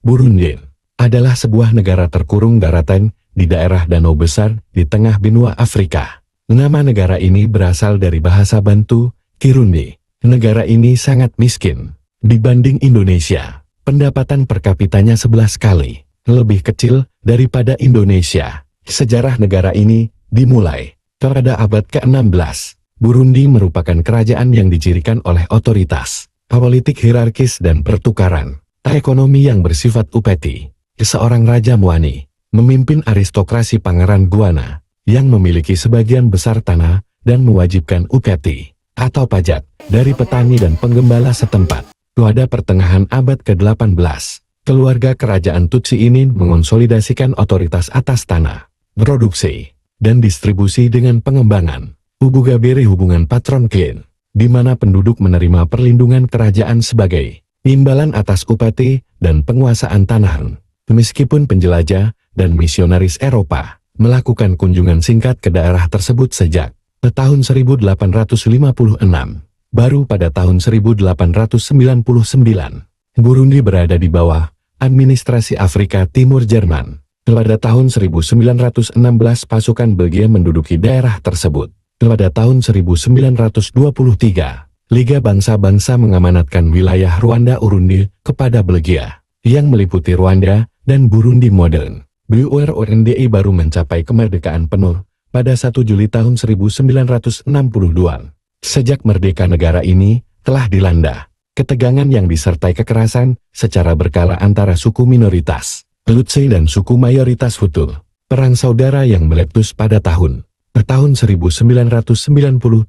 Burundi adalah sebuah negara terkurung daratan di daerah danau besar di tengah benua Afrika. Nama negara ini berasal dari bahasa Bantu, Kirundi. Negara ini sangat miskin dibanding Indonesia. Pendapatan per kapitanya 11 kali lebih kecil daripada Indonesia. Sejarah negara ini dimulai pada abad ke-16. Burundi merupakan kerajaan yang dicirikan oleh otoritas, politik hierarkis dan pertukaran ekonomi yang bersifat upeti. Seorang Raja Mwani memimpin aristokrasi Pangeran Guana yang memiliki sebagian besar tanah dan mewajibkan upeti atau pajak dari petani dan penggembala setempat. Pada pertengahan abad ke-18, keluarga kerajaan Tutsi ini mengonsolidasikan otoritas atas tanah, produksi, dan distribusi dengan pengembangan Ubugaberi hubungan patron-klien, di mana penduduk menerima perlindungan kerajaan sebagai imbalan atas upeti dan penguasaan tanah. Meskipun penjelajah dan misionaris Eropa melakukan kunjungan singkat ke daerah tersebut sejak tahun 1856, baru pada tahun 1899, Burundi berada di bawah administrasi Afrika Timur Jerman. Pada tahun 1916 pasukan Belgia menduduki daerah tersebut. Pada tahun 1923, Liga Bangsa-Bangsa mengamanatkan wilayah Rwanda-Urundi kepada Belgia, yang meliputi Rwanda dan Burundi modern. BURNDI baru mencapai kemerdekaan penuh pada 1 Juli tahun 1962. Sejak merdeka negara ini telah dilanda ketegangan yang disertai kekerasan secara berkala antara suku minoritas Tutsi dan suku mayoritas Hutu. Perang saudara yang meletus pada tahun 1993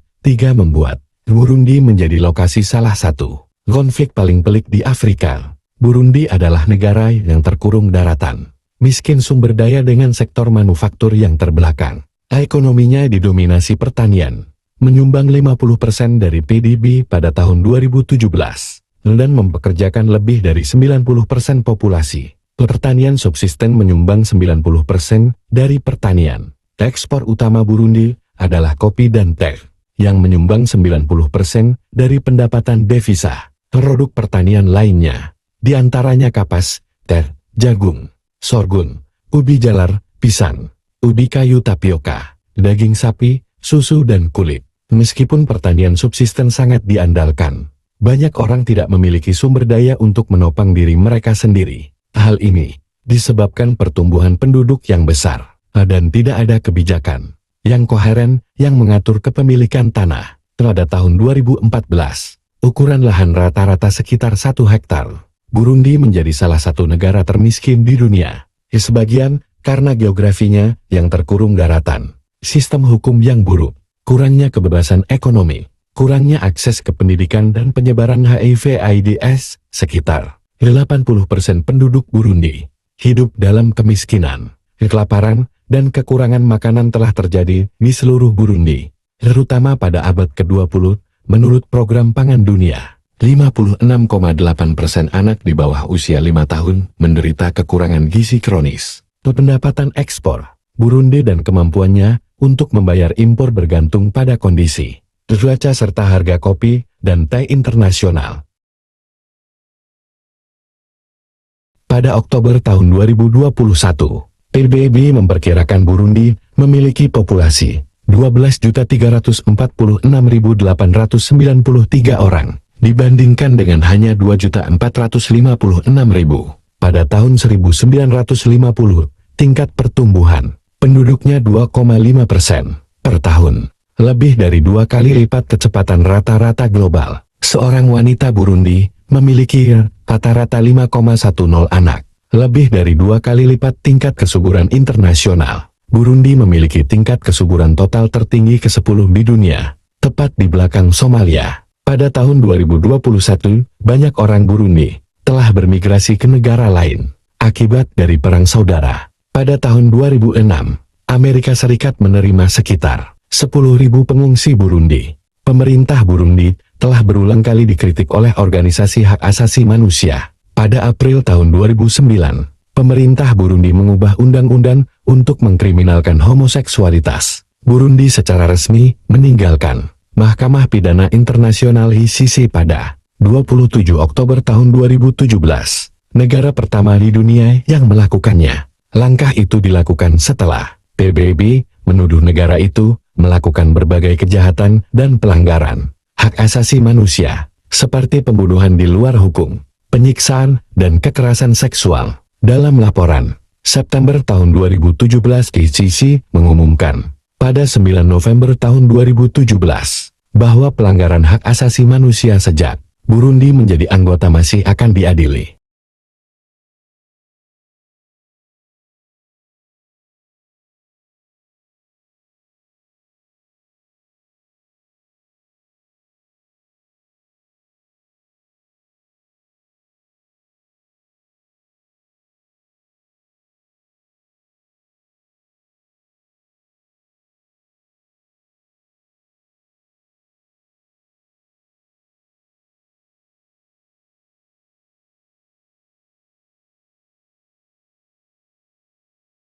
membuat Burundi menjadi lokasi salah satu konflik paling pelik di Afrika. Burundi adalah negara yang terkurung daratan, miskin sumber daya dengan sektor manufaktur yang terbelakang. Ekonominya didominasi pertanian, menyumbang 50% dari PDB pada tahun 2017, dan mempekerjakan lebih dari 90% populasi. Pertanian subsisten menyumbang 90% dari pertanian. Ekspor utama Burundi adalah kopi dan teh, yang menyumbang 90% dari pendapatan devisa. Produk pertanian lainnya, di antaranya kapas, teh, jagung, sorghum, ubi jalar, pisang, ubi kayu tapioka, daging sapi, susu dan kulit. Meskipun pertanian subsisten sangat diandalkan, banyak orang tidak memiliki sumber daya untuk menopang diri mereka sendiri. Hal ini disebabkan pertumbuhan penduduk yang besar dan tidak ada kebijakan yang koheren yang mengatur kepemilikan tanah. Pada tahun 2014, ukuran lahan rata-rata sekitar 1 hektar. Burundi menjadi salah satu negara termiskin di dunia. Sebagian karena geografinya yang terkurung daratan, sistem hukum yang buruk, kurangnya kebebasan ekonomi, kurangnya akses ke pendidikan dan penyebaran HIV/AIDS. Sekitar 80% penduduk Burundi hidup dalam kemiskinan, kelaparan, dan kekurangan makanan telah terjadi di seluruh Burundi, terutama pada abad ke-20. Menurut Program Pangan Dunia, 56,8% anak di bawah usia 5 tahun menderita kekurangan gizi kronis. Pendapatan ekspor Burundi dan kemampuannya untuk membayar impor bergantung pada kondisi cuaca serta harga kopi dan teh internasional. Pada Oktober tahun 2021, PBB memperkirakan Burundi memiliki populasi 12.346.893 orang, dibandingkan dengan hanya 2.456.000 pada tahun 1950. Tingkat pertumbuhan penduduknya 2,5% per tahun, lebih dari 2 kali lipat kecepatan rata-rata global. Seorang wanita Burundi memiliki rata-rata 5,10 anak, lebih dari 2 kali lipat tingkat kesuburan internasional. Burundi memiliki tingkat kesuburan total tertinggi ke-10 di dunia, tepat di belakang Somalia. Pada tahun 2021, banyak orang Burundi telah bermigrasi ke negara lain akibat dari perang saudara. Pada tahun 2006, Amerika Serikat menerima sekitar 10.000 pengungsi Burundi. Pemerintah Burundi telah berulang kali dikritik oleh organisasi hak asasi manusia. Pada April tahun 2009, pemerintah Burundi mengubah undang-undang untuk mengkriminalkan homoseksualitas. Burundi secara resmi meninggalkan Mahkamah Pidana Internasional ICC pada 27 Oktober tahun 2017. negara pertama di dunia yang melakukannya. Langkah itu dilakukan setelah PBB menuduh negara itu melakukan berbagai kejahatan dan pelanggaran hak asasi manusia, seperti pembunuhan di luar hukum, penyiksaan, dan kekerasan seksual. Dalam laporan, September tahun 2017 ICC mengumumkan, pada 9 November tahun 2017, bahwa pelanggaran hak asasi manusia sejak Burundi menjadi anggota masih akan diadili.